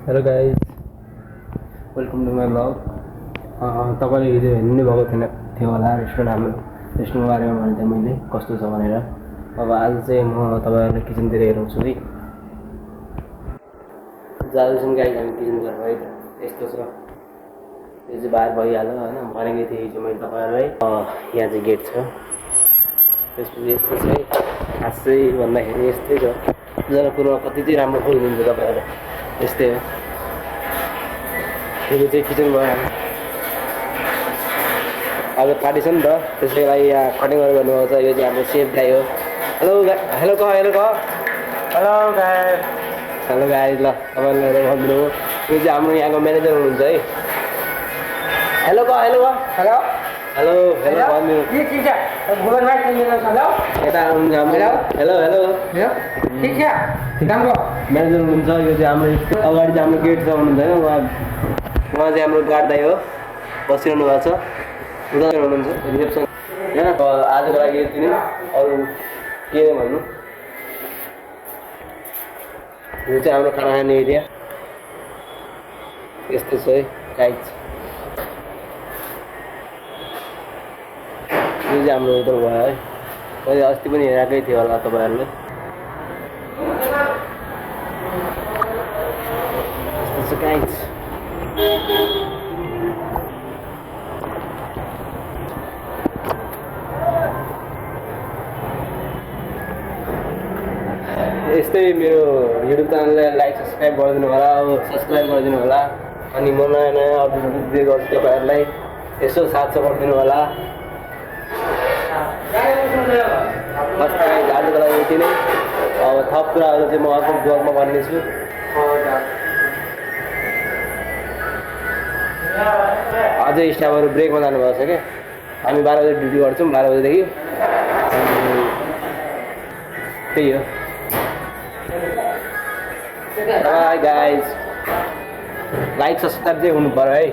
Hello guys, welcome to my blog. तपाईँले हिजो हेर्नु भएको थियो होला रेस्टुरेन्ट, हाम्रो रेस्टुरेन्टको बारेमा भनेको थिएँ मैले कस्तो छ भनेर। अब आज चाहिँ म तपाईँहरूलाई किचनतिर हेराउँछु है। जाँदैछौँ गाइज हामी किचनतिर है त। यस्तो छ, यो चाहिँ बाहिर भइहाल्यो होइन, भनेको थिएँ हिजो मैले तपाईँहरूलाई। यहाँ चाहिँ गेट छ, त्यसपछि यस्तो छ है। खासै भन्दाखेरि यस्तै छ, जनकपुरमा कति चाहिँ राम्रो पुगिदिन्छ तपाईँहरू, यस्तै हो। यो चाहिँ किचन भयो, आज पार्टी छ नि त, त्यसै लागि यहाँ कटिङ गर्नुभएको छ। यो चाहिँ हाम्रो सेफ गाई हो। हेलो हेलो क हेलो क हेलो गाइज, हेलो गाइज। ल तपाईँलाई भनिदिनु हो, यो चाहिँ हाम्रो यहाँको म्यानेजर हुनुहुन्छ है। हेलो क हेलो क हेलो हेलो हेलो भनिदिनु यता हुनुहुन्छ हाम्रो। हेलो हेलो ठिक छ, राम्रो म्यानेजर हुनुहुन्छ। यो चाहिँ हाम्रो अगाडि चाहिँ हाम्रो गेट छ हुनुहुन्छ होइन, उहाँ चाहिँ हाम्रो गार्ड दाइ हो, बसिरहनु भएको छ, उता हुनुहुन्छ रिसेप्सन होइन। आजको लागि यति नै, अरू के भन्नु। यो चाहिँ हाम्रो खाना खाने एरिया यस्तो छ है गाइज। यो चाहिँ हाम्रो होटल भयो है, मैले अस्ति पनि हेरेकै थियो होला तपाईँहरूले। यस्तो छ गाइज। यस्तै मेरो युट्युब च्यानललाई लाइक सब्सक्राइब गरिदिनु होला, सब्सक्राइब गरिदिनु होला। अनि म नयाँ नयाँ अपडेट दिँदै गर्छु तपाईँहरूलाई, यसो साथ सपोर्ट दिनु होला। बस आजको लागि यति नै। अब थप कुराहरू चाहिँ म अर्को ब्लगमा भन्नेछु। अझै स्टाफहरू ब्रेकमा जानुभएको छ क्या, हामी 12 बजे ड्युटी गर्छौँ, 12 बजेदेखि। त्यही हो। बाई गाइज, लाइक सब्सक्राइब चाहिँ हुनु पऱ्यो है।